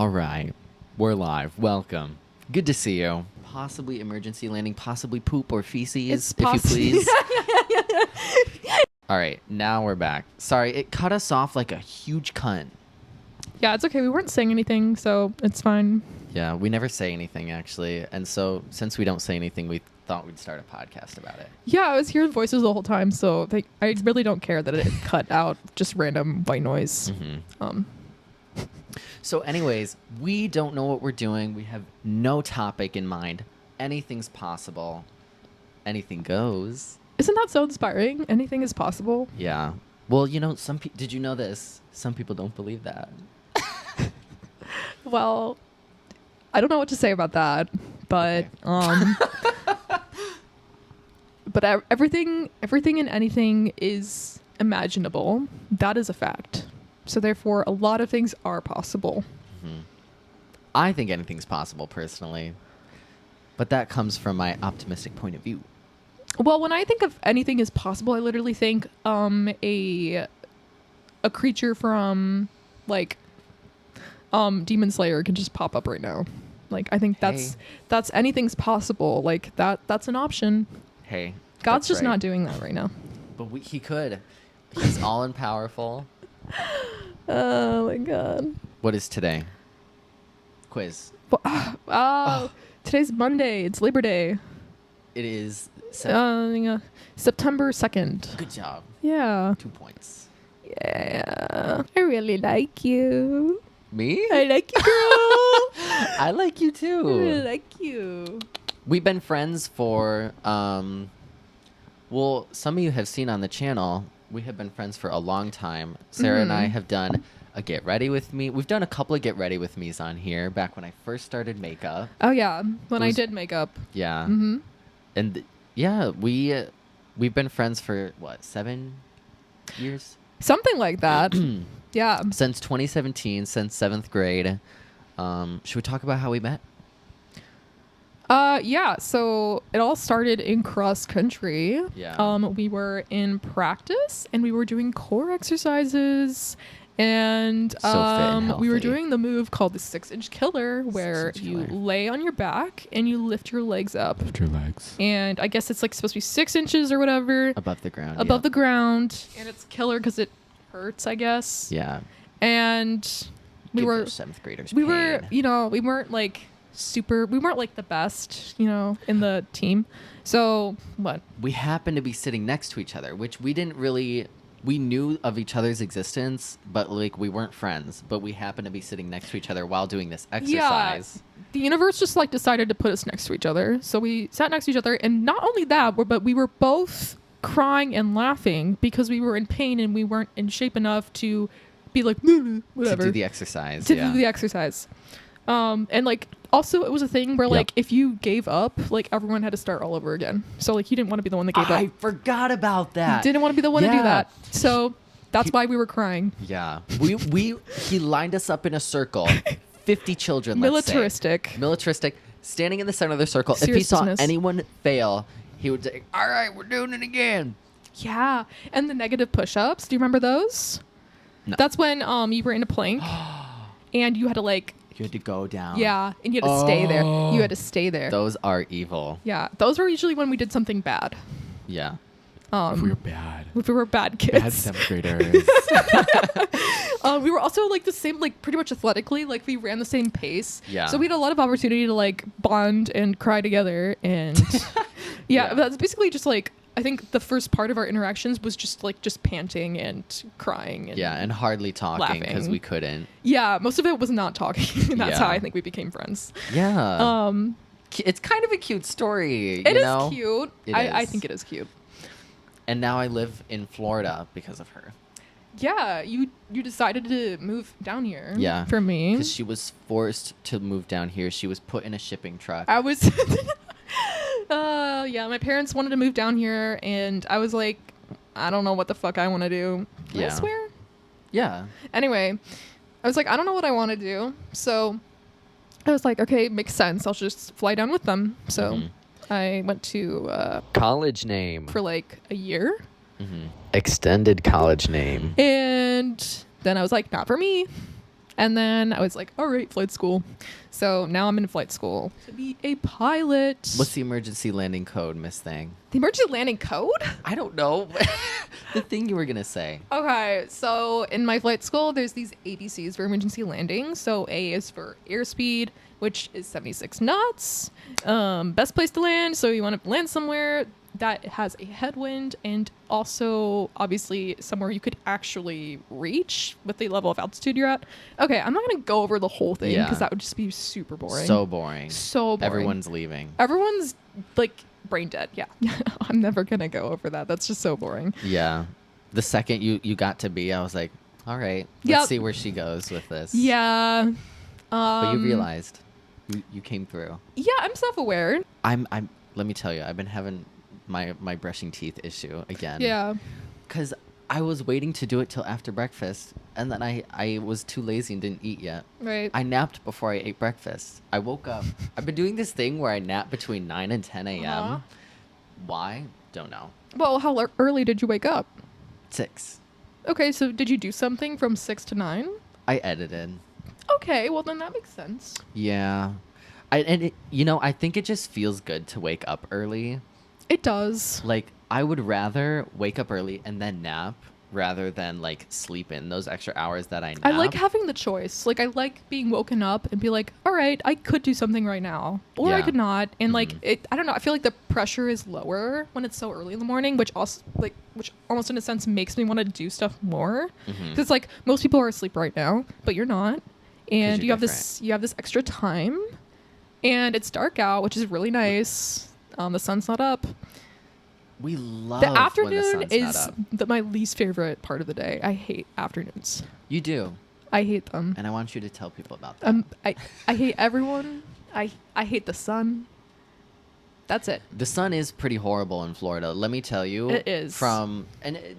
All right. We're live. Welcome. Good to see you. Possibly emergency landing, possibly poop or feces, if you please. All right. Now we're back. Sorry, it cut us off like a huge cunt. Yeah, it's okay. We weren't saying anything, so it's fine. Yeah, we never say anything, actually. And so since we don't say anything, we thought we'd start a podcast about it. Yeah, I was hearing voices the whole time, so I really don't care that it cut out just random white noise. Mm-hmm. So anyways, we don't know what we're doing. We have no topic in mind. Anything's possible. Anything goes. Isn't that so inspiring? Anything is possible. Yeah. Well, you know, did you know this? Some people don't believe that. Well, I don't know what to say about that, but Okay. but everything and anything is imaginable. That is a fact. So therefore, a lot of things are possible. Mm-hmm. I think anything's possible, personally. But that comes from my optimistic point of view. Well, when I think of anything is possible, I literally think a creature from like Demon Slayer can just pop up right now. Like I think that's anything's possible. Like that's an option. Hey, God's just not doing that right now. But he could. He's all in powerful. Oh my God. What is today? Quiz. Today's Monday. It's Labor Day. It is. September 2nd. Good job. Yeah. 2 points. Yeah. I really like you. Me? I like you, girl. I like you I really too. like you. We've been friends for well, some of you have seen on the channel, we have been friends for a long time. Sarah and I have done a Get Ready With Me. We've done a couple of Get Ready With Me's on here back when I first started makeup. Oh yeah, when I did makeup. Yeah. Mm-hmm. And yeah, we've been friends for what, 7 years? Something like that. Yeah. Since 2017, since 7th grade. Should we talk about how we met? Yeah, so it all started in cross country. Yeah. We were in practice and we were doing core exercises and So fit and we were healthy. doing the move called the 6-inch killer where 6-inch you killer. lay on your back and you lift your legs up. Lift your legs. And I guess it's like supposed to be 6 inches or whatever Above the ground. above the ground, and it's killer because it hurts, I guess. Yeah. And we Give were those 7th graders we were, pain. you know, we weren't like the best, you know, in the team. So what? We happened to be sitting next to each other, which we knew of each other's existence, but like we weren't friends, but we happened to be sitting next to each other while doing this exercise. Yeah, the universe just like decided to put us next to each other. So we sat next to each other, and not only that, but we were both crying and laughing because we were in pain and we weren't in shape enough to be like whatever To do the exercise. to yeah. do the exercise. And like also it was a thing where like if you gave up, like everyone had to start all over again. So like you didn't want to be the one that gave I up. forgot about that. You didn't want to be the one to do Yeah. that. So that's why we were crying. Yeah. He lined us up in a circle. 50 children, let's say. Militaristic. Standing in the center of the circle. If he saw Seriousness. anyone fail, he would say, all right, we're doing it again. Yeah. And the negative push-ups. Do you remember those? No. That's when you were in a plank and you had to like You had to go down. yeah, and you had to stay there. You had to stay there. Those are evil. Yeah. Those were usually when we did something bad. Yeah. If we were bad. If we were bad kids. Bad 7th graders. We were also like the same, like pretty much athletically, like we ran the same pace. Yeah. So we had a lot of opportunity to like bond and cry together. And Yeah. that's basically just like, I think the first part of our interactions was just panting and crying. And Yeah, and hardly talking because laughing. we couldn't. yeah, most of it was not talking. And that's Yeah. how I think we became friends. Yeah. It's kind of a cute story, It you is know? cute. It I is. think it is cute. And now I live in Florida because of her. Yeah, you decided to move down here. Yeah. For me. Because she was forced to move down here. She was put in a shipping truck. I was yeah, my parents wanted to move down here and I was like, I don't know what the fuck I want to do. Can I Yeah. swear? Yeah. Anyway, I was like, I don't know what I want to do. So I was like, okay, makes sense. I'll just fly down with them. So Mhm. I went to College name. for like a year. Extended college name. And then I was like, not for me. And then I was like, all right, flight school. So now I'm in flight school to be a pilot. What's the emergency landing code, Miss Thing? The emergency landing code? I don't know. The thing you were gonna say. Okay, so in my flight school, there's these ABCs for emergency landing. So A is for airspeed, which is 76 knots. Best place to land. So you want to land somewhere that has a headwind and also obviously somewhere you could actually reach with the level of altitude you're at. Okay, I'm not going to go over the whole thing because Yeah. that would just be super boring. So boring. So boring. Everyone's leaving. Everyone's like brain dead. Yeah. I'm never going to go over that. That's just so boring. Yeah. The second you got to B, I was like, all right, let's Yep. see where she goes with this. Yeah. But you realized you came through. Yeah, I'm self-aware. I'm let me tell you, I've been having my brushing teeth issue again. Yeah. Because I was waiting to do it till after breakfast, and then I was too lazy and didn't eat yet. Right. I napped before I ate breakfast. I woke up. I've been doing this thing where I nap between 9 and 10 a.m. Uh-huh. Why? Don't know. Well, how early did you wake up? 6. Okay, so did you do something from 6 to 9? I edited. Okay, well then that makes sense. Yeah. I think it just feels good to wake up early. It does. Like, I would rather wake up early and then nap rather than, like, sleep in those extra hours that I nap. I like having the choice. Like, I like being woken up and be like, all right, I could do something right now. Or I Yeah. could not. And, like, Mhm. I don't know. I feel like the pressure is lower when it's so early in the morning, which almost in a sense makes me want to do stuff more. Mhm. Because, like, most people are asleep right now, but you're not. And you're you have this extra time. And it's dark out, which is really nice. The sun's not up. We love The when the afternoon sun's is not up. my least favorite part of the day. I hate afternoons. You do. I hate them. And I want you to tell people about that. I hate everyone. I hate the sun. That's it. The sun is pretty horrible in Florida. Let me tell you. It is.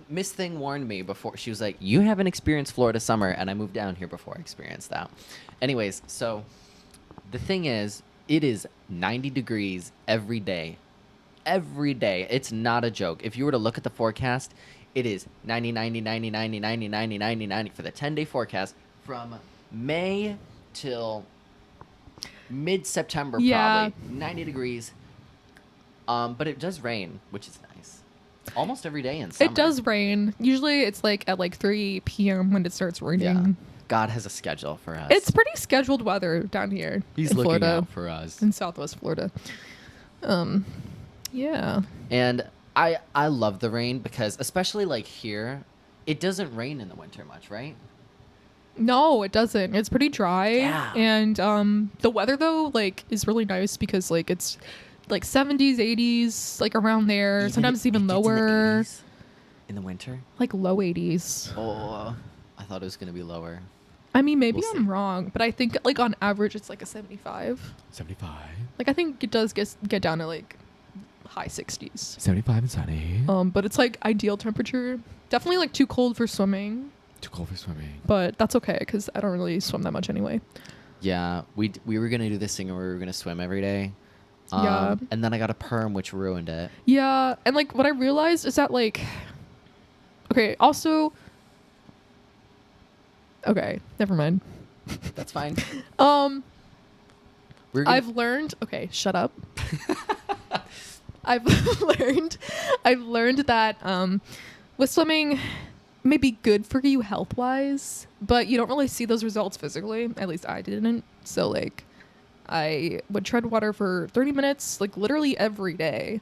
Miss Thing warned me before. She was like, you haven't experienced Florida summer. And I moved down here before I experienced that. Anyways, so the thing is, it is 90 degrees every day. Every day. It's not a joke. If you were to look at the forecast, it is 90, 90, 90, 90, 90, 90, 90, 90 for the 10-day forecast from May till mid-September, Yeah. probably. 90 degrees. But it does rain, which is nice. Almost every day in summer. It does rain. Usually it's like at like 3 p.m. when it starts raining. Yeah. God has a schedule for us. It's pretty scheduled weather down here He's in looking Florida, out for us. in Southwest Florida. Yeah. And I love the rain because, especially like here, it doesn't rain in the winter much, right? No, it doesn't. It's pretty dry. Yeah. And the weather though, like, is really nice because like it's like 70s, 80s, like around there. Sometimes even it gets lower. In the 80s in the winter. Like low 80s. Oh, I thought it was gonna be lower. I mean, maybe We'll I'm see. wrong, but I think like on average it's like a 75. 75. Like I think it does get down to like high 60s. 75 and sunny. But it's like ideal temperature. Definitely like too cold for swimming, Too cold for swimming. but that's okay because I don't really swim that much anyway. Yeah, we were gonna do this thing where we were gonna swim every day. Yeah. And then I got a perm, which ruined it. Yeah, and like what I realized is that like, okay, also, okay, never mind. That's fine. We're gonna, I've learned. Okay, shut up. I've learned that with swimming may be good for you health wise, but you don't really see those results physically. At least I didn't. So like, I would tread water for 30 minutes, like literally every day,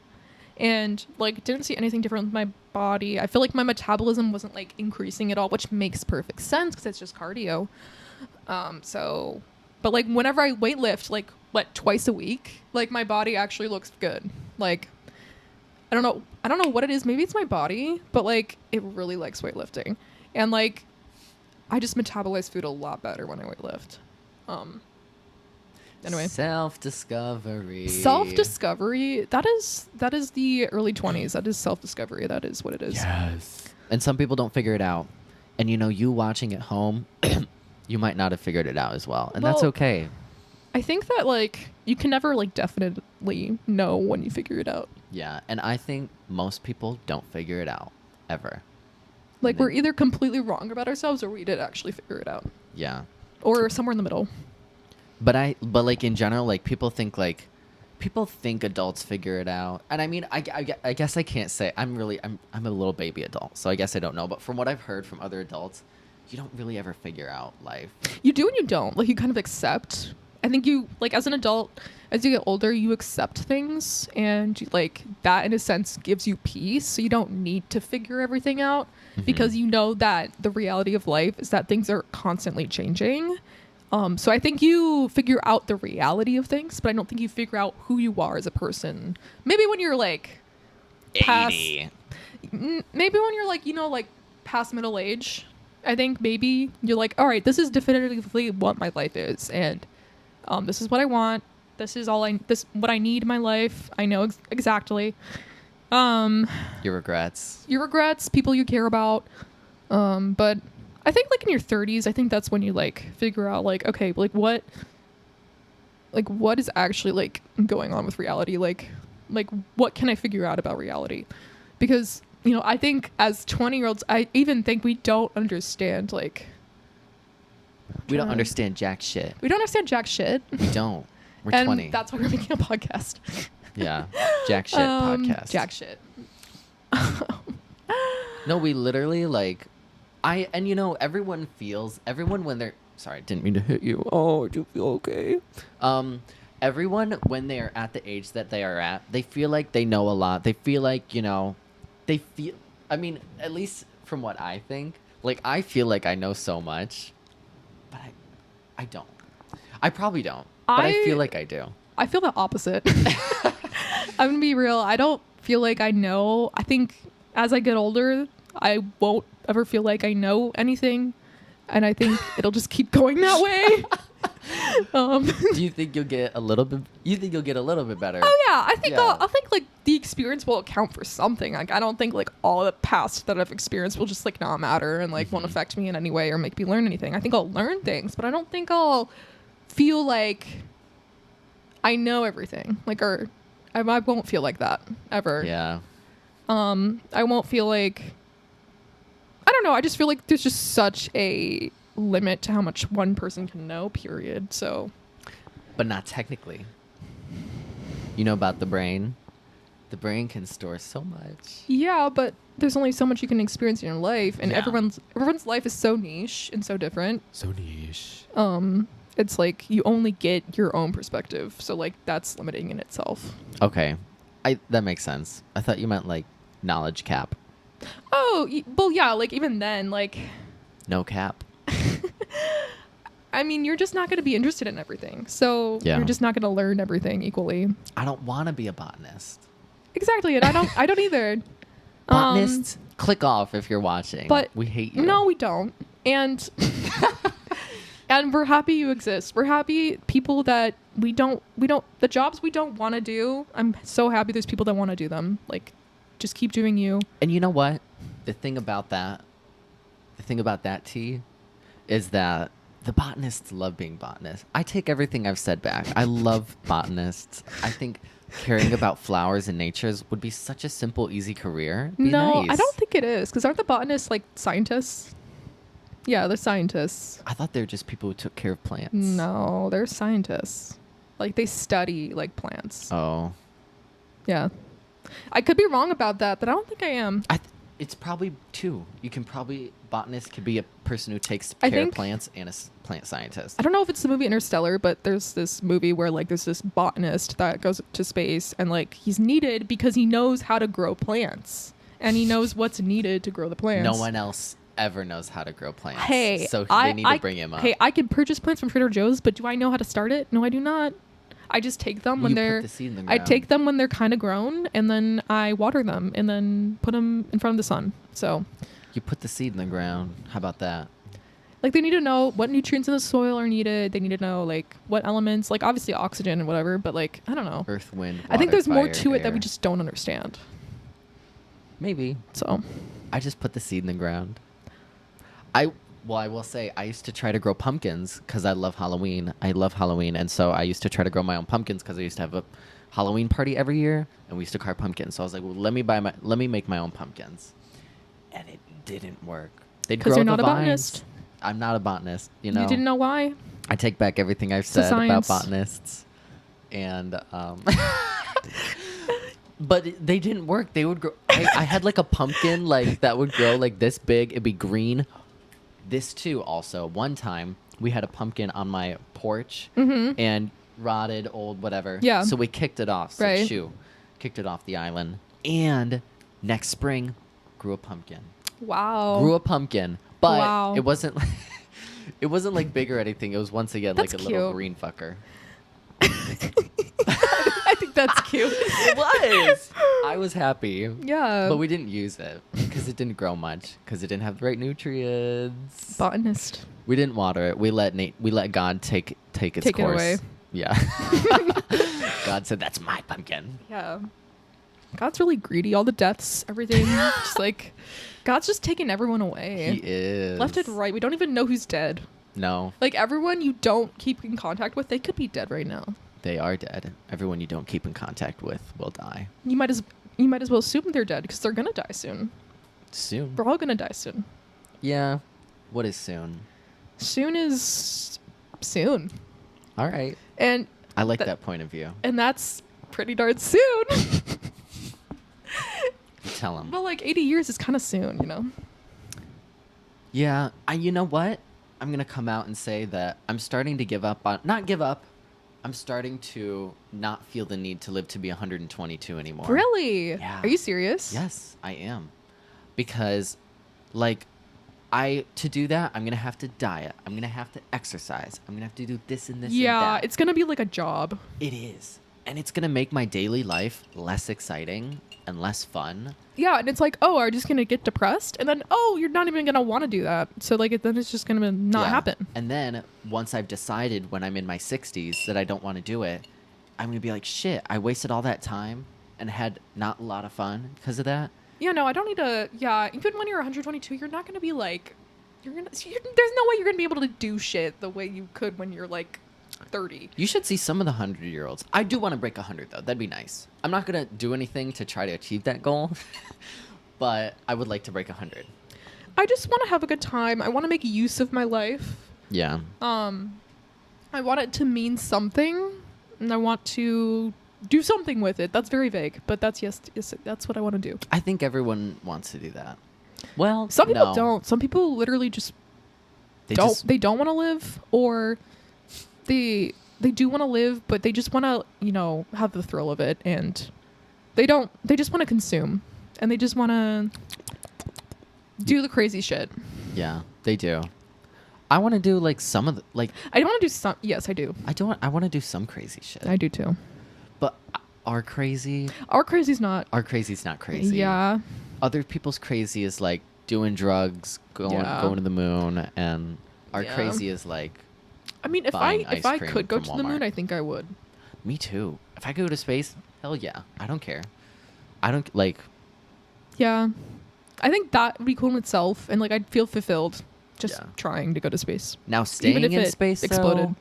and like didn't see anything different with my body. I feel like my metabolism wasn't like increasing at all, which makes perfect sense because it's just cardio. So, but like whenever I weightlift, like twice a week, like my body actually looks good. Like, I don't know what it is. Maybe it's my body, but like it really likes weightlifting, and like I just metabolize food a lot better when I weightlift. Anyway, self-discovery. That is the early 20s. That is self-discovery. That is what it is. Yes. And some people don't figure it out. And you watching at home, you might not have figured it out as well. And that's Well, okay. I think that like you can never like definitely know when you figure it out. Yeah. And I think most people don't figure it out ever. Like And we're then- either completely wrong about ourselves or we did actually figure it out. Yeah. or somewhere in the middle. But like in general, like people think adults figure it out. And I mean, I guess I can't say I'm a little baby adult, so I guess I don't know. But from what I've heard from other adults, you don't really ever figure out life. You do and you don't. Like, you kind of accept. I think you, like, as an adult, as you get older, you accept things, and like that in a sense gives you peace. So you don't need to figure everything out because you know that the reality of life is that things are constantly changing. So I think you figure out the reality of things, but I don't think you figure out who you are as a person. Maybe when you're like past, 80. maybe when you're like, you know, like past middle age, I think maybe you're like, all right, this is definitively what my life is, and this is what I want. This is what I need in my life. I know exactly. Your regrets. People you care about. But I think like in your 30s, I think that's when you like figure out like, okay, like what is actually like going on with reality? Like what can I figure out about reality? Because, you know, I think as 20-year-olds, I even think we don't understand like. We don't understand jack shit. We don't understand jack shit. We don't. We're and 20. That's why we're making a podcast. Yeah. Jack shit podcast. Jack shit. No, we literally like you know, everyone when they're sorry, I didn't mean to hit you. Oh, do you feel okay? Everyone when they're at the age that they are at, they feel like they know a lot. They feel like, you know, I mean, at least from what I think, like I feel like I know so much, but I don't. I probably don't. But I feel like I do. I feel the opposite. I'm gonna be real. I don't feel like I know. I think as I get older, I won't ever feel like I know anything, and I think it'll just keep going that way. Do you think you'll get a little bit? You think you'll get a little bit better? Oh yeah, I think Yeah. I think like the experience will account for something. Like I don't think like all the past that I've experienced will just like not matter and like won't affect me in any way or make me learn anything. I think I'll learn things, but I don't think I'll feel like I know everything. Like I won't feel like that ever. Yeah. I won't feel like, I don't know. I just feel like there's just such a limit to how much one person can know, period. So, But not technically. You know about the brain? The brain can store so much. yeah, but there's only so much you can experience in your life, and Yeah. everyone's life is so niche and so different. So niche. It's like you only get your own perspective, so like that's limiting in itself. Okay. That makes sense. I thought you meant like knowledge cap. Oh, well, yeah, like even then, like, No cap. I mean, you're just not going to be interested in everything, so Yeah. you're just not going to learn everything equally. I don't want to be a botanist. Exactly, and I don't either. Botanists, click off if you're watching. But we hate you. No, we don't. And and we're happy you exist. We're happy people that we don't the jobs we don't want to do. I'm so happy there's people that want to do them. Like, just keep doing you. And you know what? The thing about that T, is that the botanists love being botanists. I take everything I've said back. I love botanists. I think caring about flowers and natures would be such a simple, easy career. Be No, nice. I don't think it is, because aren't the botanists like scientists? Yeah, they're scientists. I thought they were just people who took care of plants. No, they're scientists. Like, they study like plants. Oh. Yeah. I could be wrong about that, but I don't think I am. It's probably two. Botanist could be a person who takes I care of think- plants and a plant scientist. I don't know if it's the movie Interstellar, but there's this movie where like there's this botanist that goes to space and like he's needed because he knows how to grow plants and he knows what's needed to grow the plants. No one else ever knows how to grow plants. Hey, so they need to bring him up. Hey, I can purchase plants from Trader Joe's, but do I know how to start it? No, I do not. I just take them when You put they're. the seed in the I ground. take them when they're kind of grown, and then I water them, and then put them in front of the sun. So, You put the seed in the ground. How about that? like, they need to know what nutrients in the soil are needed. They need to know like what elements, like obviously oxygen and whatever. But like, I don't know. Earth, wind, I think water, there's more fire, to it that we air. just don't understand. Maybe. So, I just put the seed in the ground. I will say I used to try to grow pumpkins because I love Halloween. And so I used to try to grow my own pumpkins because I used to have a Halloween party every year, and we used to carve pumpkins. So I was like, well, let me make my own pumpkins, and it didn't work. They'd because grow you're the not a vines. botanist. I'm not a botanist. You know, You didn't know why? I take back everything I've a said about science. botanists. And but they didn't work. They would grow. I had like a pumpkin like that would grow like this big. It'd be green. This too. Also, one time we had a pumpkin on my porch and rotted, old, whatever. Yeah. So we kicked it off. So Right. kicked it off the island. And next spring, grew a pumpkin. Wow. Grew a pumpkin, but Wow. it wasn't. It wasn't like big or anything. It was once again That's like a little cute. green fucker. I think that's cute. It was. I was happy. Yeah. But we didn't use it because it didn't grow much because it didn't have the right nutrients. Botanist. We didn't water it. We let God take its Take it course. away. Yeah. God said, "That's my pumpkin." Yeah. God's really greedy. All the deaths, everything. Just like, God's just taking everyone away. He is. Left and right. We don't even know who's dead. No, Like, everyone you don't keep in contact with, they could be dead right now. they are dead. Everyone you don't keep in contact with will die You might as well assume they're dead because they're gonna die soon. soon. We're all gonna die soon. Yeah. What is soon? Soon is soon, All right. and I like That- that point of view. that's pretty darn soon. Tell him. Well, like 80 years is kind of soon, you know. Yeah, you know what? I'm gonna come out and say that I'm starting to give up on not give up. I'm starting to not feel the need to live to be 122 anymore. Really? Yeah. Are you serious? Yes, I am. Because like to do that, I'm gonna have to diet. I'm gonna have to exercise. I'm gonna have to do this and this and Yeah, that. it's gonna be like a job. It is. And it's gonna make my daily life less exciting and less fun. Yeah, and it's like, oh, are you just gonna get depressed? And then, oh, you're not even gonna want to do that. So like, then it's just gonna not Yeah. happen. And then once I've decided when I'm in my 60s that I don't want to do it, I'm going to be like, shit, I wasted all that time and had not a lot of fun because of that. Yeah, no, I don't need to. Yeah, even when you're 122, you're not gonna be like, there's no way you're gonna be able to do shit the way you could when you're like 30. You should see some of the 100-year-olds. I do want to break 100, though. That'd be nice. I'm not going to do anything to try to achieve that goal, but I would like to break 100. I just want to have a good time. I want to make use of my life. Yeah. I want it to mean something, and I want to do something with it. That's very vague, but that's yes, that's what I want to do. I think everyone wants to do that. Well, Some people no. don't. Some people literally just They don't. just- They don't want to live, or they do want to live, but they just want to, have the thrill of it, and they don't. They just want to consume, and they just want to do the crazy shit. Yeah, they do. I want to do like some of the like I want to do some. Yes, I do. I want to do some crazy shit. I do too. But our crazy's Our crazy's not. not crazy. Yeah. Other people's crazy is like doing drugs, going Yeah. to the moon, and our Yeah. crazy is like I mean, if buying I ice cream could go from to the moon, Walmart. I think I would. me too. If I could go to space, hell yeah. I don't care. I don't like Yeah. I think that would be cool in itself, and like I'd feel fulfilled just Yeah. trying to go to space. now staying Even if in it space exploded. though,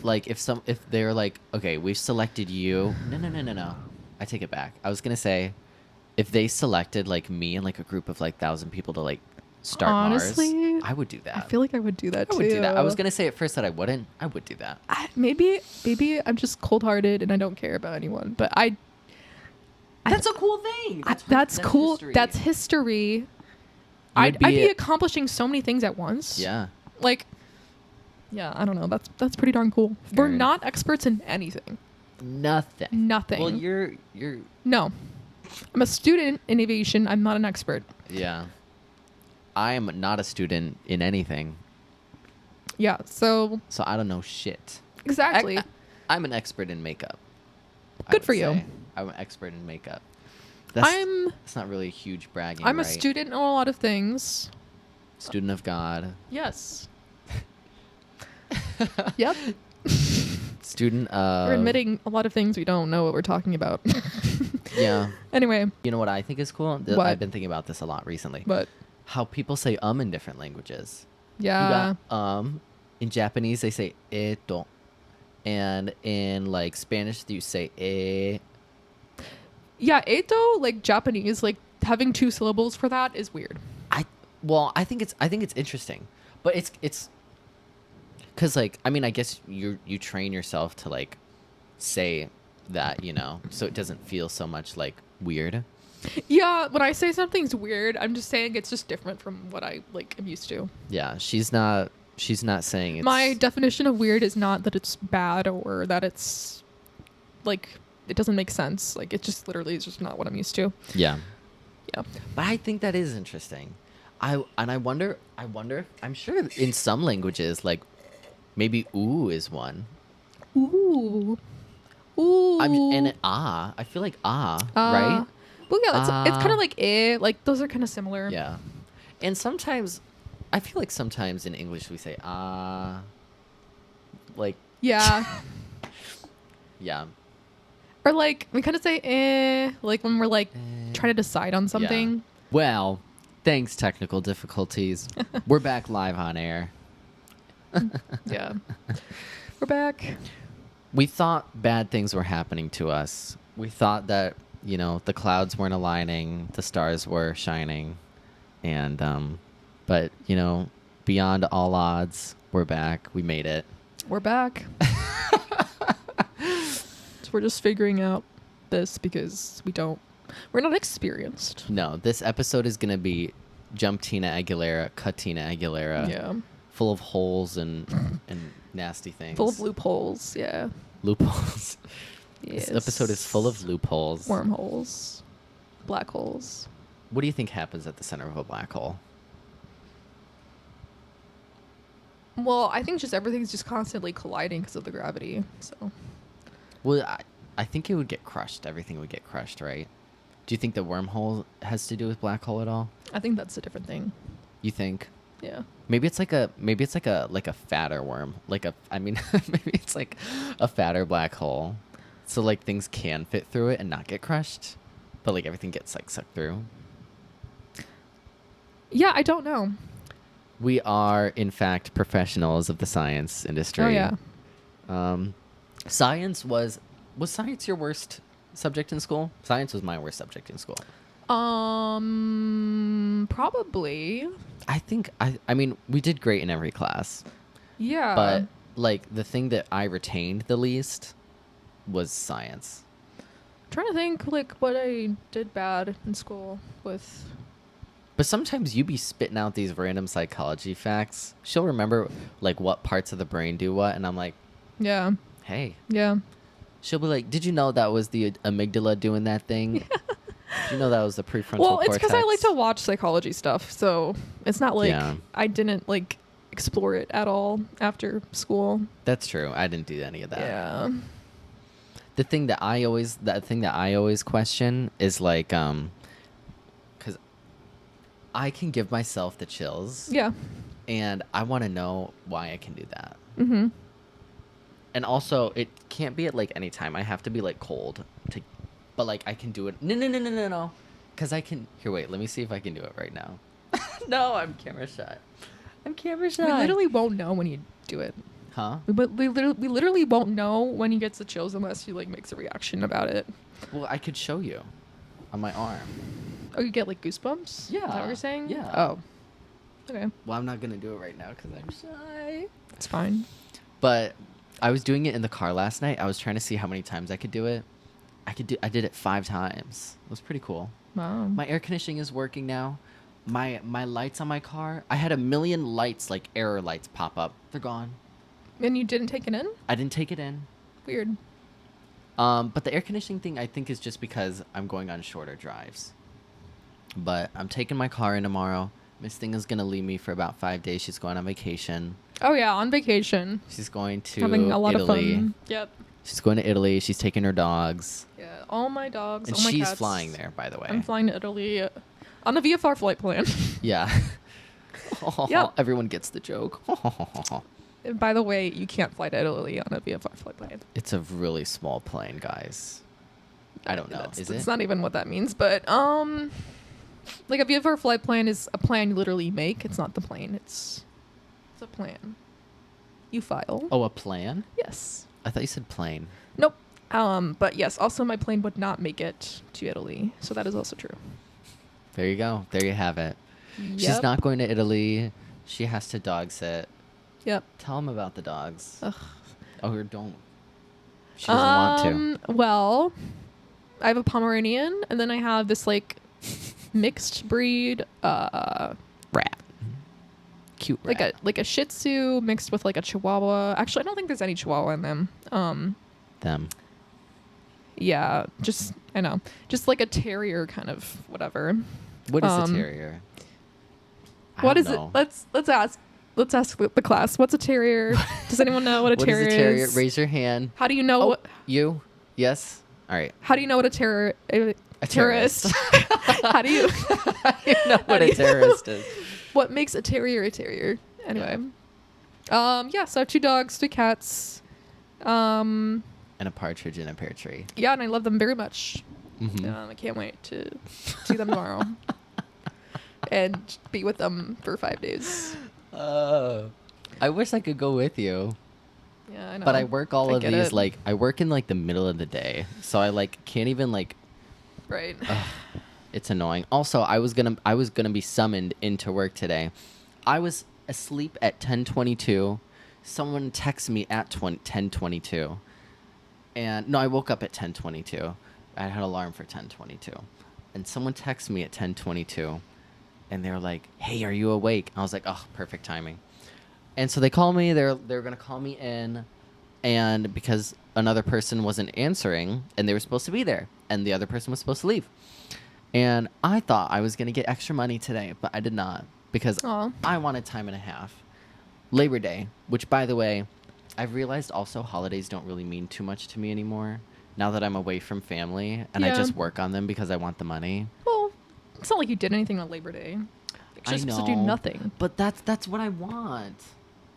like if they're like, okay, we've selected you. No. I take it back. I was gonna say, if they selected like me and like a group of like 1,000 people to like start Honestly, Mars, I would do that. I feel like I would do that I too. would do that. I was gonna say at first that I wouldn't. I would do that. Maybe I'm just cold-hearted and I don't care about anyone, but That's a cool thing. that's cool. history. That's history. You'd I'd be be- accomplishing so many things at once. Yeah. Like, yeah, I don't know. That's pretty darn cool. We're Very- not experts in anything. Nothing. Nothing. Well, you're No. I'm a student in aviation. I'm not an expert. yeah. I'm not a student in anything, Yeah, so so I don't know shit. exactly. I'm an expert in makeup. I Good would for you. say. I'm an expert in makeup. It's not really a huge bragging. I'm a right? student in a lot of things. Student of God. Yes. Yep. Student of. We're admitting a lot of things we don't know what we're talking about. Yeah. Anyway, You know what I think is cool? What? I've been thinking about this a lot recently. but How people say in different languages. yeah. You got in Japanese they say eto, and in like Spanish you say e. Yeah, eto, like Japanese, like having two syllables for that is weird. Well, I think it's interesting, but it's because like I mean I guess you train yourself to like say that so it doesn't feel so much like weird. Yeah, when I say something's weird, I'm just saying it's just different from what I like am used to. Yeah, she's not saying it's My definition of weird is not that it's bad or that it's like it doesn't make sense. Like it just literally is just not what I'm used to. yeah. Yeah. But I think that is interesting. I wonder I'm sure in some languages like maybe ooh is one. Ooh. Ooh. And I feel like right? Well, yeah, it's kind of like like those are kind of similar. Yeah. And sometimes I feel like sometimes in English we say like Yeah. yeah. Or like we kind of say like when we're like trying to decide on something. Yeah. Well, thanks technical difficulties. We're back live on air. Yeah. We're back. We thought bad things were happening to us. We thought that, the clouds weren't aligning, the stars were shining. And but, beyond all odds, we're back. We made it. We're back. So we're just figuring out this because we're not experienced. No, this episode is going to be Jump Tina Aguilera, Cut Tina Aguilera. Yeah. Full of holes and nasty things. Full of loopholes. Yeah. Loopholes. Yes. This episode is full of loopholes. Wormholes. Black holes. What do you think happens at the center of a black hole? Well, I think just everything's just constantly colliding because of the gravity. So. Well, I think it would get crushed. Everything would get crushed, right? Do you think the wormhole has to do with black hole at all? I think that's a different thing. You think? Yeah. Maybe it's like a fatter worm. Maybe it's like a fatter black hole. So like things can fit through it and not get crushed, but like everything gets like sucked through. Yeah, I don't know. We are in fact professionals of the science industry. Oh yeah. Science was science your worst subject in school? Science was my worst subject in school. Probably. I think I mean we did great in every class. Yeah. But like the thing that I retained the least was science. I'm trying to think like what I did bad in school with. But sometimes you be spitting out these random psychology facts. She'll remember like what parts of the brain do what, and I'm like, Yeah. hey. Yeah. She'll be like, did you know that was the amygdala doing that thing? Did you know that was the prefrontal Well, cortex? it's because I like to watch psychology stuff, so it's not like Yeah. I didn't like explore it at all after school. That's true. I didn't do any of that. Yeah. The thing that I always question is like cuz I can give myself the chills. Yeah. And I want to know why I can do that. Mm-hmm. And also, it can't be at like any time. I have to be like cold but like I can do it. No. Cuz I can. Here, wait. Let me see if I can do it right now. No, I'm camera shy. We literally won't know when you do it. Huh? We literally won't know when he gets the chills unless he like makes a reaction about it. Well, I could show you on my arm. Oh, you get like goosebumps? Yeah. Is that what you're saying? Yeah. Oh. Okay. Well, I'm not going to do it right now cuz I'm shy. It's fine. But I was doing it in the car last night. I was trying to see how many times I could do it. I did it 5 times. It was pretty cool. Wow. My air conditioning is working now. My lights on my car. I had 1 million lights, like error lights, pop up. They're gone. And you didn't take it in? I didn't take it in. Weird. But the air conditioning thing, I think, is just because I'm going on shorter drives. But I'm taking my car in tomorrow. Miss Thing is gonna leave me for about 5 days. She's going on vacation. Oh yeah, on vacation. She's going to Having a lot Italy. of fun. Yep. She's going to Italy. She's taking her dogs. Yeah, all my dogs, And all my she's cats. flying there, by the way. I'm flying to Italy on a VFR flight plan. Yeah. Yep. Everyone gets the joke. And by the way, you can't fly to Italy on a VFR flight plan. It's a really small plane, guys. I don't know. Is That's it? not even what that means, but like a VFR flight plan is a plan you literally make. It's not the plane. It's a plan. You file. Oh, a plan? Yes. I thought you said plane. Nope. But yes, also my plane would not make it to Italy, so that is also true. There you go. There you have it. She's Yep. not going to Italy. She has to dog sit. Yep. Tell him about the dogs. Ugh. Or don't. She doesn't want to. Well, I have a Pomeranian, and then I have this like mixed breed, Rat. Cute rat. like a Shih Tzu mixed with like a Chihuahua. Actually, I don't think there's any Chihuahua in them. Them. Yeah, just I know, just like a terrier kind of whatever. What is a terrier? I What don't is know. it? Let's ask the class. What's a terrier? Does anyone know what a What terrier is a terrier? is? Raise your hand. How do you know Oh, what? you? Yes? All right. How do you know what a terrorist? How do you? You know what a terrorist is. What makes a terrier a terrier? Anyway, yeah. So I have 2 dogs, 3 cats. And a partridge in a pear tree. Yeah, and I love them very much. Mhm. I can't wait to see them tomorrow and be with them for 5 days. I wish I could go with you. Yeah, I know. But I work all I of get these it. like I work in like the middle of the day. So I like can't even like Right. it's annoying. Also, I was going to be summoned into work today. I was asleep at 10:22. Someone texted me at 10:22. And no, I woke up at 10:22. I had an alarm for 10:22. And someone texted me at 10:22 and they were like, "Hey, are you awake?" I was like, "Oh, perfect timing." And so they call me. They're going to call me in, and because another person wasn't answering and they were supposed to be there and the other person was supposed to leave. And I thought I was going to get extra money today, but I did not because Aw. I wanted time and a half. Labor Day, which by the way, I've realized also holidays don't really mean too much to me anymore now that I'm away from family and I Yeah. just work on them because I want the money. Well, it's not like you did anything on Labor Day. You're I just supposed to do know, nothing. But that's what I want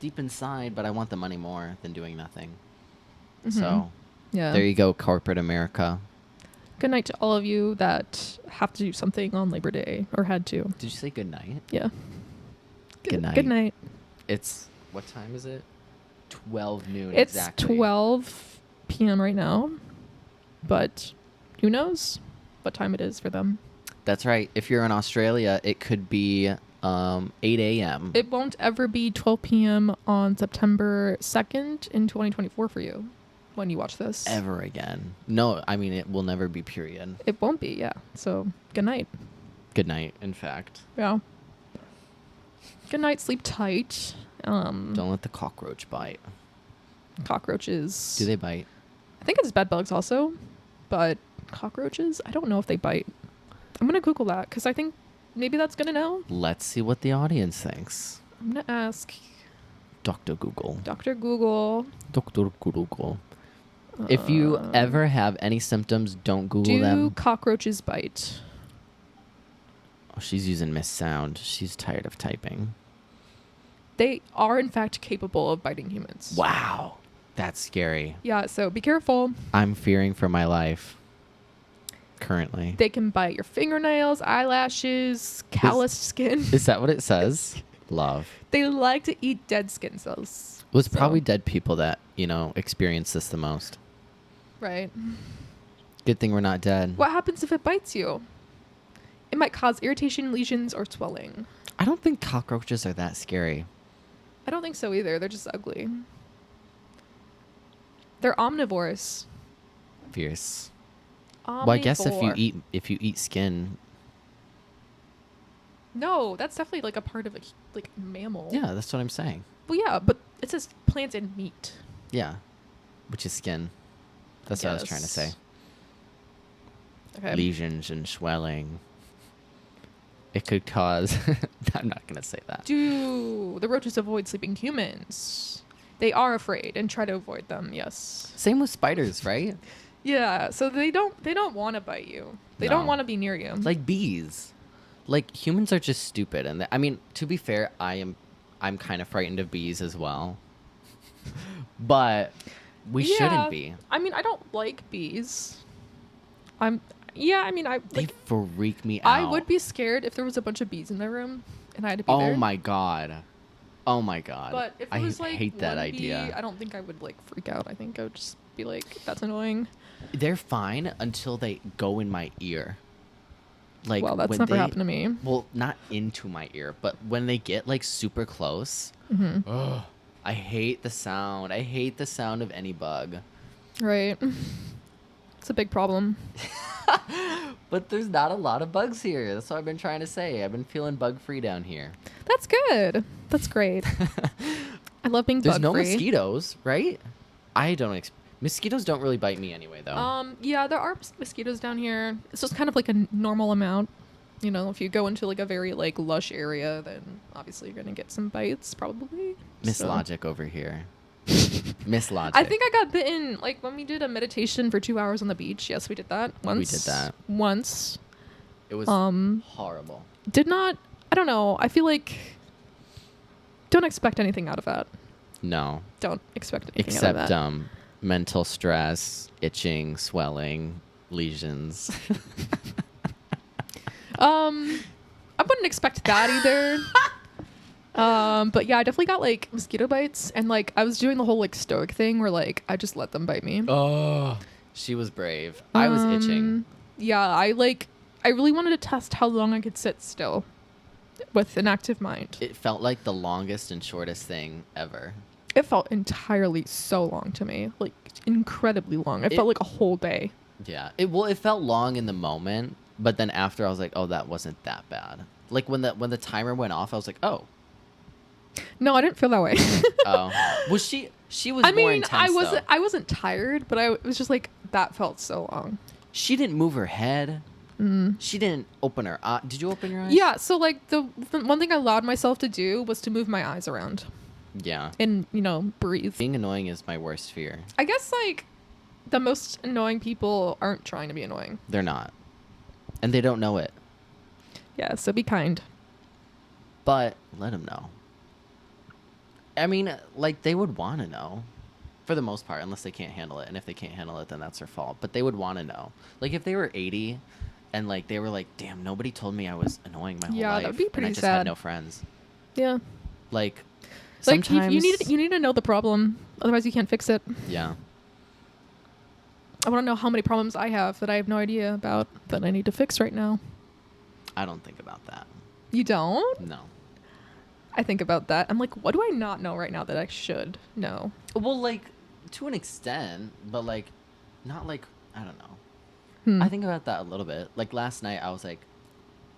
deep inside, but I want the money more than doing nothing. So Mhm. Yeah. there you go, corporate America. Good night to all of you that have to do something on Labor Day or had to. Did you say good night? Yeah. Good night. Good night. It's what time is it? 12 noon It's exactly. 12 p.m. right now, but who knows what time it is for them. That's right. If you're in Australia, it could be 8 a.m. It won't ever be 12 p.m. on September 2nd in 2024 for you when you watch this. ever again. No, I mean it will never be period. It won't be, yeah. So, good night. Good night, in fact. Yeah. Good night, sleep tight. Don't let the cockroach bite. Cockroaches. Do they bite? I think it's bed bugs also, but cockroaches, I don't know if they bite. I'm going to Google that because I think maybe that's going to know. Let's see what the audience thinks. I'm going to ask Dr. Google. Dr. Google. Dr. Google. If you ever have any symptoms, don't Google Do them. cockroaches bite? Oh, she's using Miss Sound. She's tired of typing. They are, in fact, capable of biting humans. Wow. That's scary. Yeah, so be careful. I'm fearing for my life. Currently. They can bite your fingernails, eyelashes, calloused skin. Is that what it says? Love. They like to eat dead skin cells. It was So- probably dead people that, experience this the most. Right. Good thing we're not dead. What happens if it bites you? It might cause irritation, lesions, or swelling. I don't think cockroaches are that scary. I don't think so either. They're just ugly. They're omnivores. Fierce. Omnivore. Well, I guess if you eat skin, No, that's definitely like a part of a mammal. yeah, that's what I'm saying. Well, yeah, but it says plants and meat. Yeah, which is skin. That's what I was trying to say. Yes. Okay. Lesions and swelling. It could cause. I'm not gonna say that. Do the roaches avoid sleeping humans? They are afraid and try to avoid them. Yes. Same with spiders, right? Yeah. So they don't want to bite you. They don't No. want to be near you. Like bees. Like humans are just stupid, and I mean, to be fair, I'm kind of frightened of bees as well. But we Yeah. shouldn't be. I mean, I don't like bees. I They freak me out. I would be scared if there was a bunch of bees in my room and I had to be there. Oh my god. Oh my god. But if it I was like hate that one idea. bee, I don't think I would like freak out. I think I would just be like, that's annoying. They're fine until they go in my ear. Like, Well, that's when never they- happened to me. Well, not into my ear, but when they get like super close, Ugh. I hate the sound. I hate the sound of any bug. Right. It's a big problem. But there's not a lot of bugs here. That's what I've been trying to say. I've been feeling bug free down here. That's good. That's great. I love being There's bug no free. mosquitoes, right? I don't. Mosquitoes don't really bite me anyway, though. Yeah, there are mosquitoes down here. It's just kind of like a normal amount. You know, if you go into like a very like lush area, then obviously you're gonna get some bites, probably. Miss So- Logic over here. Miss Logic. I think I got bitten like when we did a meditation for 2 hours on the beach. Yes, we did that once. We did that. Once. It was horrible. Did not. I don't know. I feel like don't expect anything out of that. No. Don't expect anything out Except of that. mental stress, itching, swelling, lesions. I wouldn't expect that either. But yeah, I definitely got like mosquito bites, and like I was doing the whole like stoic thing where like I just let them bite me. Oh. She was brave. I was itching. Yeah, I really wanted to test how long I could sit still with an active mind. It felt like the longest and shortest thing ever. It felt entirely so long to me, like incredibly long. It felt like a whole day. Yeah. It felt long in the moment, but then after I was like, oh, that wasn't that bad. Like when the timer went off, I was like, oh. No, I didn't feel that way. Oh. Was she was I more mean, intense though. I wasn't tired, but I was just like that felt so long. She didn't move her head. She didn't open her eye. Did you open your eyes? Yeah, so like the one thing I allowed myself to do was to move my eyes around Yeah. and, you know, breathe. Being annoying is my worst fear. I guess like the most annoying people aren't trying to be annoying. They're not. And they don't know it. Yeah, so be kind. But let them know. I mean, like, they would want to know. For the most part, unless they can't handle it. And if they can't handle it, then that's their fault. But they would want to know. Like, if they were 80 and, like, they were like, damn, nobody told me I was annoying my whole Yeah, life. that'd be and I pretty just had sad. no friends. Yeah. Like, Like sometimes... you need to know the problem, otherwise you can't fix it. Yeah. I want to know how many problems I have that I have no idea about that I need to fix right now. I don't think about that. You don't? No. I think about that. I'm like, what do I not know right now that I should know? Well, like, to an extent, but, like, not like, I don't know. I think about that a little bit. Like, last night, I was like,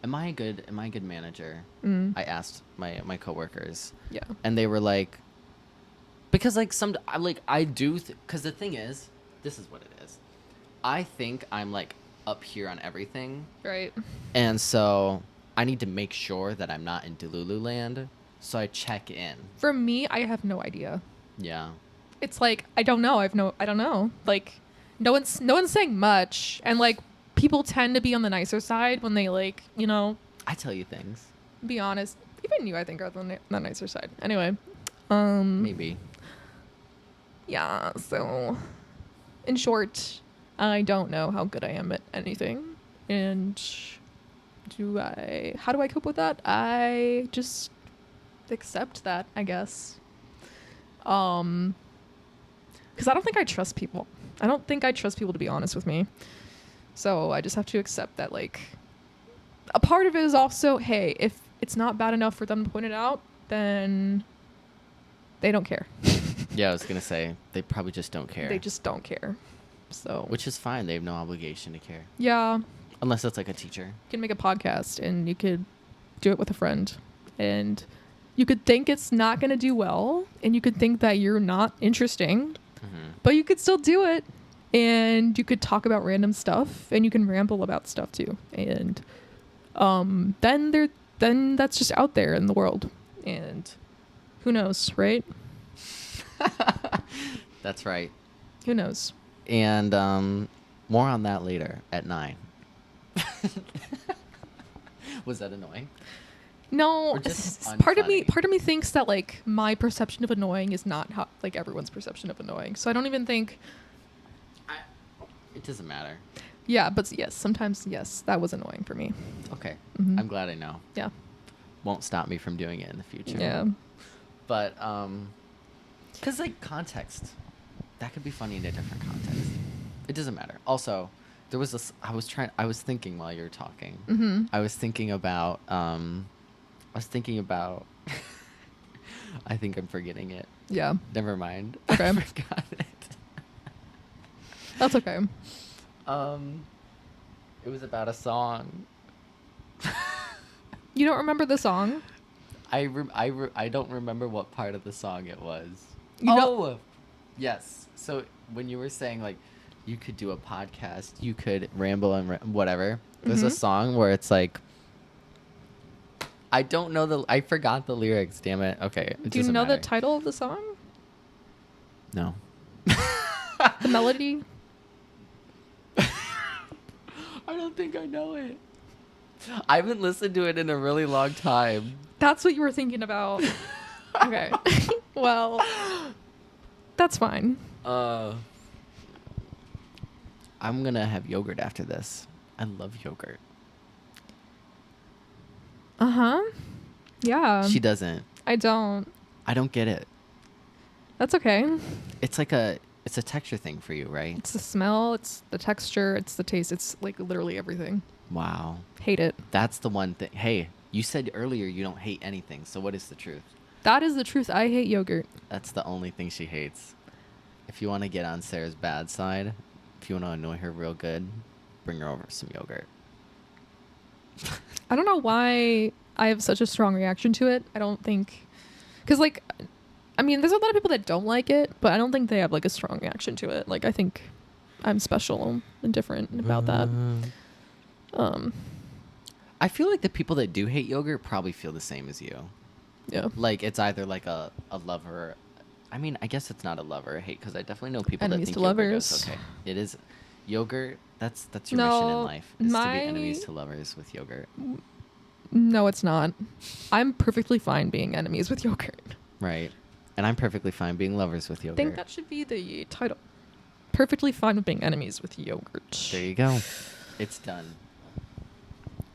am I a good manager? I asked my coworkers. Yeah. And they were like, because, like, I do, because the thing is, this is what it is. I think I'm, like, up here on everything. Right. And so I need to make sure that I'm not in Delulu land. So I check in. For me, I have no idea. Yeah. It's like I don't know. I don't know. Like no one's saying much, and like people tend to be on the nicer side when they like, you know, I tell you things. be honest. Even you, I think, are on the nicer side. Anyway, Maybe. yeah. So, in short, I don't know how good I am at anything, and how do I cope with that? I just accept that, I guess. Because I don't think I trust people. I don't think I trust people to be honest with me. So I just have to accept that, like, a part of it is also, hey, if it's not bad enough for them to point it out, then they don't care. Yeah, I was gonna say they probably just don't care. They just don't care. So, Which is fine. They have no obligation to care, yeah, you unless it's like a teacher. can make a podcast and you could do it with a friend, and you could think it's not going to do well, and you could think that you're not interesting, but you could still do it, and you could talk about random stuff, and you can ramble about stuff too, and then that's just out there in the world, and who knows, right? That's right. Who knows? And more on that later at 9. Was that annoying? No, Or just part of me unfunny? thinks that like my perception of annoying is not how like everyone's perception of annoying. So I don't even think. It doesn't matter. Yeah, but yes, sometimes yes, that was annoying for me. Okay. Mhm. I'm glad I know. Yeah. Won't stop me from doing it in the future. Yeah. But because like context, that could be funny in a different context. It doesn't matter. Also, there was this. I was thinking while you were talking. Mm-hmm. I was thinking about. I think I'm forgetting it. Yeah. Never mind. Okay. I forgot it. That's okay. It was about a song. You don't remember the song? I don't remember what part of the song it was. You know- Yes. So when you were saying like you could do a podcast, you could ramble and whatever. There's a Mhm. song where it's like I don't know I forgot the lyrics, damn it. Okay. It Do you doesn't know the matter. title of the song? No. The melody? I don't think I know it. I haven't listened to it in a really long time. That's what you were thinking about. Okay. Well, that's fine. I'm gonna have yogurt after this. I love yogurt. Uh-huh. Yeah. She doesn't. I don't. I don't get it. That's okay. It's like it's a texture thing for you, right? It's the smell, it's the texture, it's the taste. It's like literally everything. Wow. Hate it. That's the one thing. Hey, you said earlier you don't hate anything. So what is the truth? That is the truth. I hate yogurt. That's the only thing she hates. If you want to get on Sarah's bad side, if you want to annoy her real good, bring her over some yogurt. I don't know why I have such a strong reaction to it. I don't think... Because, like, I mean, there's a lot of people that don't like it, but I don't think they have, like, a strong reaction to it. Like, I think I'm special and different about that. I feel like the people that do hate yogurt probably feel the same as you. Yeah. Like, it's either like a lover. I mean, I guess it's not a lover or hate because I definitely know people Enemies that think to yogurt lovers. is okay. It is yogurt. That's your mission in No, life is to my- be enemies to lovers with yogurt. No, it's not. I'm perfectly fine being enemies with yogurt. Right. And I'm perfectly fine being lovers with I yogurt. think that should be the title. Perfectly fine with being enemies with yogurt. There you go. It's done.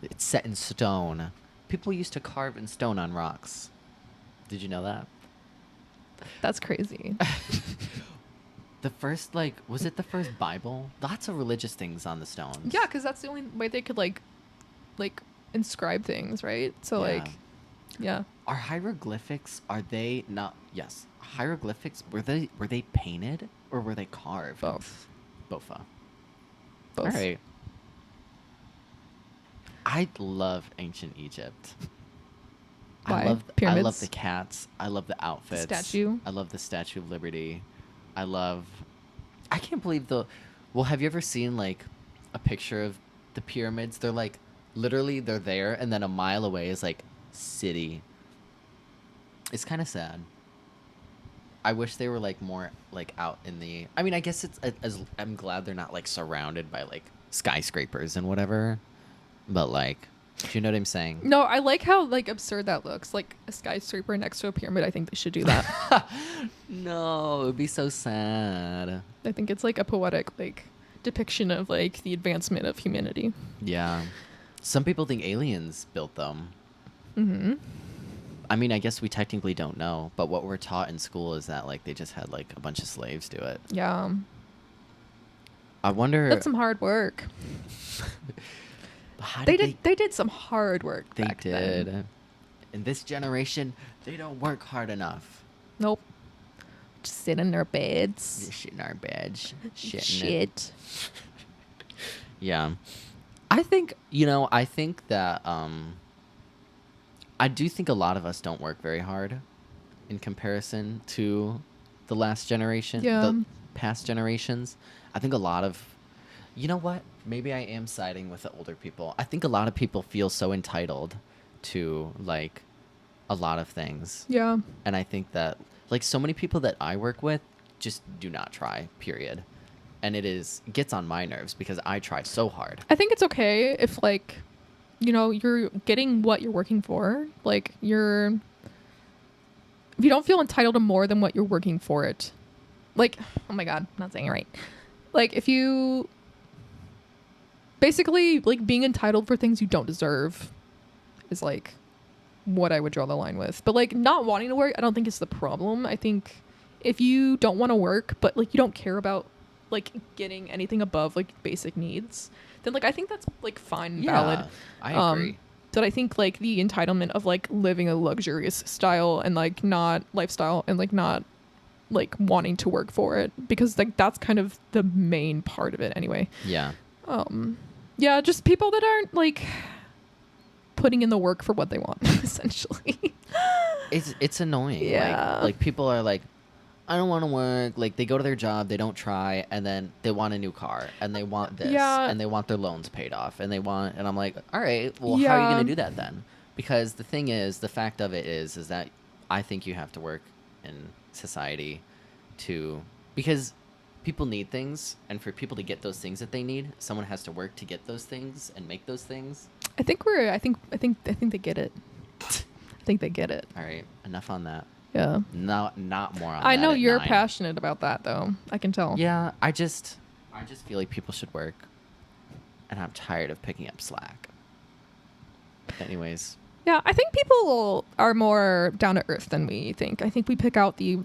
It's set in stone. People used to carve in stone on rocks. Did you know that? That's crazy. The first, like, was it the first Bible? Lots of religious things on the stones. Yeah, because that's the only way they could like inscribe things, right? So Yeah. like, yeah. Are hieroglyphics? Are they not? Yes. Hieroglyphics. Were they painted or were they carved? Both. Both. Both. All right. I love ancient Egypt. Why? I love Pyramids? the cats. I love the outfits. statue? I love the Statue of Liberty. I can't believe well, have you ever seen like a picture of the pyramids? They're like literally they're there and then a mile away is like city. It's kind of sad. I wish they were like more like out in the I mean, I guess it's as I'm glad they're not like surrounded by like skyscrapers and whatever. But like, do you know what I'm saying? No, I like how like absurd that looks. Like a skyscraper next to a pyramid. I think they should do that. No, it would be so sad. I think it's like a poetic like depiction of like the advancement of humanity. Yeah. Some people think aliens built them. Mm-hmm. I mean, I guess we technically don't know, but what we're taught in school is that like they just had like a bunch of slaves do it. Yeah. I wonder. That's some hard work. How They did did some hard work They back did. then. In this generation, they don't work hard enough. Nope. Just sit in their You're beds. shitting our beds. Shitting it. Shit. Yeah. I think that I do think a lot of us don't work very hard in comparison to the last generation, Yeah. the past generations. I think a lot of you know what? Maybe I am siding with the older people. I think a lot of people feel so entitled to like a lot of things. Yeah. And I think that like so many people that I work with just do not try, period. And it gets on my nerves because I try so hard. I think it's okay if like, you know, you're getting what you're working for. Like if you don't feel entitled to more than what you're working for it. Like, oh my God, I'm not saying it right. Like if you basically like being entitled for things you don't deserve is like what I would draw the line with. But like not wanting to work, I don't think is the problem. I think if you don't want to work, but like you don't care about like getting anything above like basic needs, then like I think that's like fine and Yeah, valid. I agree. But I think like the entitlement of like living a luxurious style and like not lifestyle and like not like wanting to work for it, because like that's kind of the main part of it anyway. Yeah. Yeah, just people that aren't like putting in the work for what they want essentially. It's annoying. Yeah. Like people are like, I don't want to work. Like they go to their job, they don't try, and then they want a new car, and they want this, Yeah. and they want their loans paid off, and and I'm like, all right, well, how are you Yeah. gonna do that then? Because the thing is, the fact of it is that I think you have to work in society because people need things, and for people to get those things that they need, someone has to work to get those things and make those things. I think they get it. I think they get it. All right, enough on that. Yeah. Not more on that. I know at you're 9. passionate about that though. I can tell. Yeah, I just feel like people should work, and I'm tired of picking up slack. Anyways, Yeah, I think people are more down to earth than we think. I think we pick out the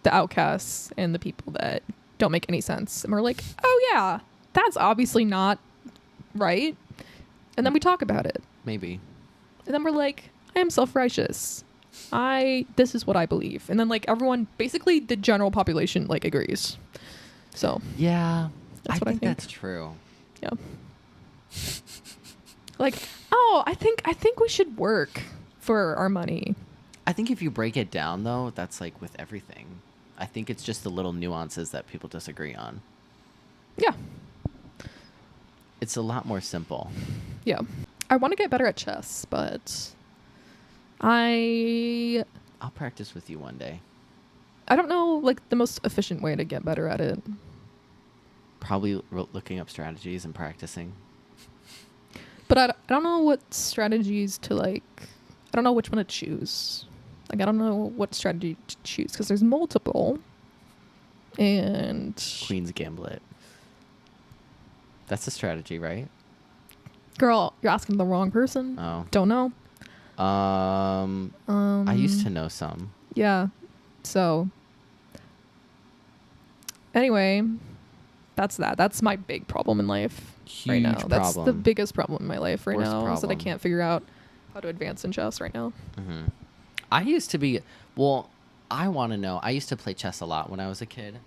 outcasts and the people that don't make any sense, and we're like, oh yeah, that's obviously not right, and then we talk about it, maybe. and then we're like, I am self-righteous. This is what I believe, and then like everyone, basically the general population like agrees. So Yeah, That's what I think. that's true. yeah. Like, oh, I think we should work for our money. I think if you break it down, though, that's like with everything. I think it's just the little nuances that people disagree on. Yeah. It's a lot more simple. Yeah. I want to get better at chess, but I I'll practice with you one day. don't know like the most efficient way to get better at it. Probably looking up strategies and practicing. But I don't know what strategies to like. I don't know which one to choose. Like I don't know what strategy to choose because there's multiple. And Queen's Gambit. That's a strategy, right? girl, you're asking the wrong person. Oh. Don't know. I used to know some. Yeah. So anyway, that's that. That's my big problem in life right now. Huge That's the problem. biggest problem in my life right Worst now. Is that I problem. can't figure out how to advance in chess right now. Mm-hmm. I used to be, well, I want to know. I used to play chess a lot when I was a kid,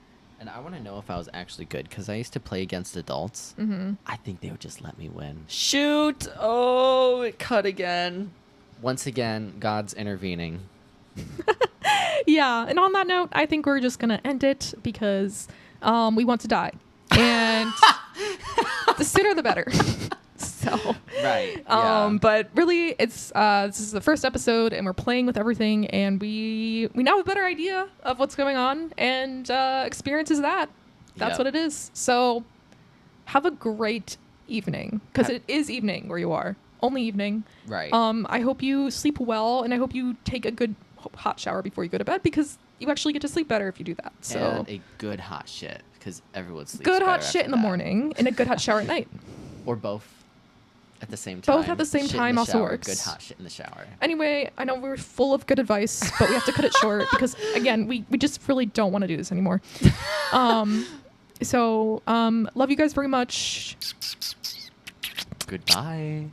and I want to know if I was actually good because I used to play against adults. Mm-hmm. I think they would just let me win. Shoot! Oh, it cut again. Once again, God's intervening. Yeah. And on that note, I think we're just gonna end it because we want to die, and the sooner the better. So Right. Yeah. but really it's this is the first episode and we're playing with everything, and we now have a better idea of what's going on, and experiences that's Yep. what it is. So have a great evening, because it is evening where you are, only evening. Right. I hope you sleep well, and I hope you take a good hot shower before you go to bed, because you actually get to sleep better if you do that. So and a good hot shit because everyone sleeps good hot better shit after in the that. morning and a good hot shower at night. Or both at the same time. Both at the same Shit in time the also shower, works. Good hot shit in the shower. Anyway, I know we're full of good advice, but we have to cut it short because, again, we just really don't want to do this anymore. So, love you guys very much. Goodbye.